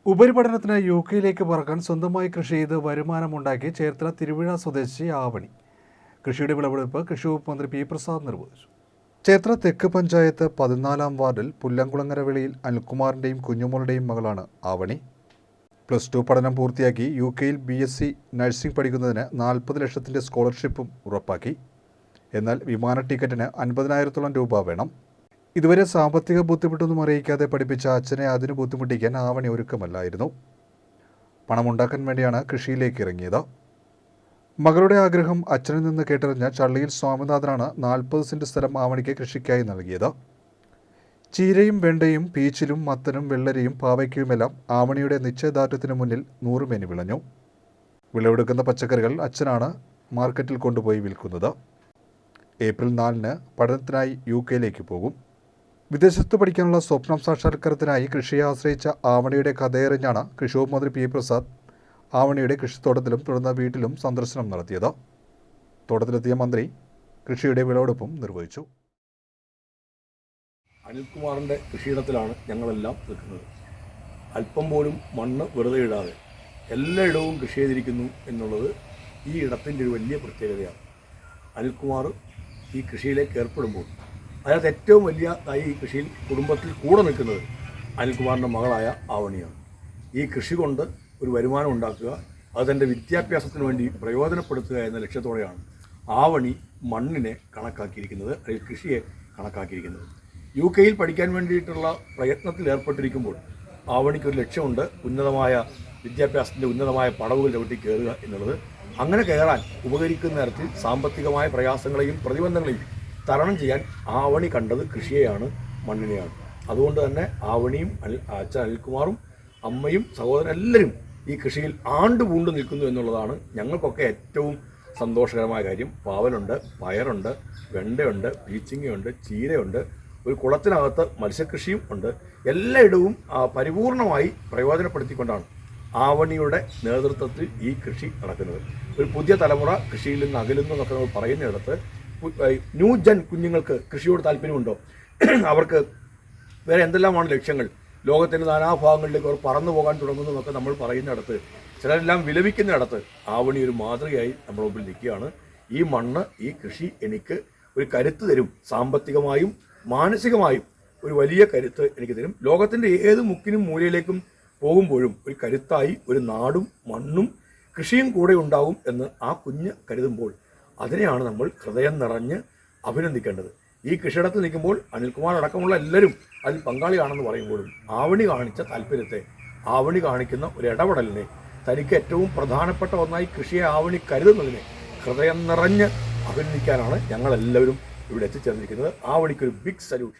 ഉപരിപഠനത്തിനായി യുകെയിലേക്ക് പറക്കാൻ സ്വന്തമായി കൃഷി ചെയ്ത് വരുമാനമുണ്ടാക്കി ചേർത്തല തിരുവിഴ സ്വദേശി ആവണി. കൃഷിയുടെ വിളവെടുപ്പ് കൃഷിവകുപ്പ് മന്ത്രി പി പ്രസാദ് നിർവഹിച്ചു. ചേർത്തല തെക്ക് പഞ്ചായത്ത് 14-ാം വാർഡിൽ പുല്ലംകുളങ്ങര വെളിയിൽ അനിൽകുമാറിൻ്റെയും കുഞ്ഞുമോളുടെയും മകളാണ് ആവണി. +2 പഠനം പൂർത്തിയാക്കി യുകെയിൽ BSc നഴ്സിംഗ് പഠിക്കുന്നതിന് 40 ലക്ഷത്തിൻ്റെ സ്കോളർഷിപ്പും ഉറപ്പാക്കി. എന്നാൽ വിമാന ടിക്കറ്റിന് 50,000-ഓളം രൂപ വേണം. ഇതുവരെ സാമ്പത്തിക ബുദ്ധിമുട്ടൊന്നും അറിയിക്കാതെ പഠിപ്പിച്ച അച്ഛനെ അതിന് ബുദ്ധിമുട്ടിക്കാൻ ആവണി ഒരുക്കമല്ലായിരുന്നു. പണമുണ്ടാക്കാൻ വേണ്ടിയാണ് കൃഷിയിലേക്ക് ഇറങ്ങിയത്. മകളുടെ ആഗ്രഹം അച്ഛനിൽ നിന്ന് കേട്ടറിഞ്ഞ ചള്ളിയിൽ സ്വാമിനാഥനാണ് 40 സെന്റ് സ്ഥലം ആവണിക്ക് കൃഷിക്കായി നൽകിയത്. ചീരയും വെണ്ടയും പീച്ചിലും മത്തനും വെള്ളരിയും പാവയ്ക്കയുമെല്ലാം ആവണിയുടെ നിശ്ചയദാർഢ്യത്തിന് മുന്നിൽ 100 മേനി വിളഞ്ഞു. വിളവെടുക്കുന്ന പച്ചക്കറികൾ അച്ഛനാണ് മാർക്കറ്റിൽ കൊണ്ടുപോയി വിൽക്കുന്നത്. ഏപ്രിൽ 4-ന് പഠനത്തിനായി യുകെയിലേക്ക് പോകും. വിദേശത്ത് പഠിക്കാനുള്ള സ്വപ്നം സാക്ഷാത്കാരത്തിനായി കൃഷിയെ ആശ്രയിച്ച ആവണിയുടെ കഥയറിഞ്ഞാണ് കൃഷിവകുപ്പ് മന്ത്രി പി പ്രസാദ് ആവണിയുടെ കൃഷിത്തോട്ടത്തിലും തുടർന്ന് വീട്ടിലും സന്ദർശനം നടത്തിയത്. തോട്ടത്തിലെത്തിയ മന്ത്രി കൃഷിയുടെ വിളവെടുപ്പും നിർവഹിച്ചു. അനിൽകുമാറിൻ്റെ കൃഷിയിടത്തിലാണ് ഞങ്ങളെല്ലാം നിൽക്കുന്നത്. അല്പം പോലും മണ്ണ് വെറുതെ ഇടാതെ എല്ലായിടവും കൃഷി ചെയ്തിരിക്കുന്നു എന്നുള്ളത് ഈ ഇടത്തിൻ്റെ ഒരു വലിയ പ്രത്യേകതയാണ്. അനിൽകുമാർ ഈ കൃഷിയിലേക്ക് ഏർപ്പെടുമ്പോൾ അതിനകത്ത് ഏറ്റവും വലിയ ഈ കൃഷിയിൽ കുടുംബത്തിൽ കൂടെ നിൽക്കുന്നത് അനിൽകുമാറിൻ്റെ മകളായ ആവണിയാണ്. ഈ കൃഷി കൊണ്ട് ഒരു വരുമാനം ഉണ്ടാക്കുക, അത് തൻ്റെ വിദ്യാഭ്യാസത്തിന് വേണ്ടി പ്രയോജനപ്പെടുത്തുക എന്ന ലക്ഷ്യത്തോടെയാണ് ആവണി മണ്ണിനെ കണക്കാക്കിയിരിക്കുന്നത്, അല്ലെങ്കിൽ കൃഷിയെ കണക്കാക്കിയിരിക്കുന്നത്. യുകെയിൽ പഠിക്കാൻ വേണ്ടിയിട്ടുള്ള പ്രയത്നത്തിൽ ഏർപ്പെട്ടിരിക്കുമ്പോൾ ആവണിക്കൊരു ലക്ഷ്യമുണ്ട്, ഉന്നതമായ വിദ്യാഭ്യാസത്തിൻ്റെ ഉന്നതമായ പടവുകൾ ചവിട്ടി കയറുക എന്നുള്ളത്. അങ്ങനെ കയറാൻ ഉപകരിക്കുന്ന തരത്തിൽ സാമ്പത്തികമായ പ്രയാസങ്ങളെയും പ്രതിബന്ധങ്ങളെയും തരണം ചെയ്യാൻ ആവണി കണ്ടത് കൃഷിയെയാണ്, മണ്ണിനെയാണ്. അതുകൊണ്ട് തന്നെ ആവണിയും അച്ഛൻ അനിൽകുമാറും അമ്മയും സഹോദരൻ എല്ലാവരും ഈ കൃഷിയിൽ ആണ്ടുപൂണ്ട് നിൽക്കുന്നു എന്നുള്ളതാണ് ഞങ്ങൾക്കൊക്കെ ഏറ്റവും സന്തോഷകരമായ കാര്യം. പാവലുണ്ട്, പയറുണ്ട്, വെണ്ടയുണ്ട്, പീച്ചിങ്ങയുണ്ട്, ചീരയുണ്ട്, ഒരു കുളത്തിനകത്ത് മത്സ്യകൃഷിയും ഉണ്ട്. എല്ലായിടവും പരിപൂർണമായി പ്രയോജനപ്പെടുത്തിക്കൊണ്ടാണ് ആവണിയുടെ നേതൃത്വത്തിൽ ഈ കൃഷി നടക്കുന്നത്. ഒരു പുതിയ തലമുറ കൃഷിയിൽ നിന്ന് അകലുന്നു എന്നൊക്കെ നമ്മൾ പറയുന്നിടത്ത് ന്യൂ ജൻ കുഞ്ഞുങ്ങൾക്ക് കൃഷിയോട് താല്പര്യമുണ്ടോ? അവർക്ക് വേറെ എന്തെല്ലാമാണ് ലക്ഷ്യങ്ങൾ? ലോകത്തിൻ്റെ നാനാഭാഗങ്ങളിലേക്ക് അവർ പറന്നു പോകാൻ തുടങ്ങുന്നു എന്നൊക്കെ നമ്മൾ പറയുന്നിടത്ത്, ചിലരെല്ലാം വിലപിക്കുന്നിടത്ത് ആവണി ഒരു മാതൃകയായി നമ്മുടെ മുമ്പിൽ നിൽക്കുകയാണ്. ഈ മണ്ണ്, ഈ കൃഷി എനിക്ക് ഒരു കരുത്ത് തരും, സാമ്പത്തികമായും മാനസികമായും ഒരു വലിയ കരുത്ത് എനിക്ക് തരും. ലോകത്തിൻ്റെ ഏത് മുക്കിനും മൂലയിലേക്കും പോകുമ്പോഴും ഒരു കരുത്തായി ഒരു നാടും മണ്ണും കൃഷിയും കൂടെ ഉണ്ടാകും എന്ന് ആ കുഞ്ഞ് കരുതുമ്പോൾ അതിനെയാണ് നമ്മൾ ഹൃദയം നിറഞ്ഞ് അഭിനന്ദിക്കേണ്ടത്. ഈ കൃഷിയിടത്തിൽ നിൽക്കുമ്പോൾ അനിൽകുമാർ അടക്കമുള്ള എല്ലാവരും അതിൽ പങ്കാളിയാണെന്ന് പറയുമ്പോഴും ആവണി കാണിച്ച താല്പര്യത്തെ, ആവണി കാണിക്കുന്ന ഒരു ഇടപെടലിനെ, തനിക്ക് ഏറ്റവും പ്രധാനപ്പെട്ട ഒന്നായി കൃഷിയെ ആവണി കരുതുന്നതിനെ ഹൃദയം നിറഞ്ഞ് അഭിനന്ദിക്കാനാണ് ഞങ്ങളെല്ലാവരും ഇവിടെ എത്തിച്ചേർന്നിരിക്കുന്നത്. ആവണിക്കൊരു ബിഗ് സല്യൂട്ട്.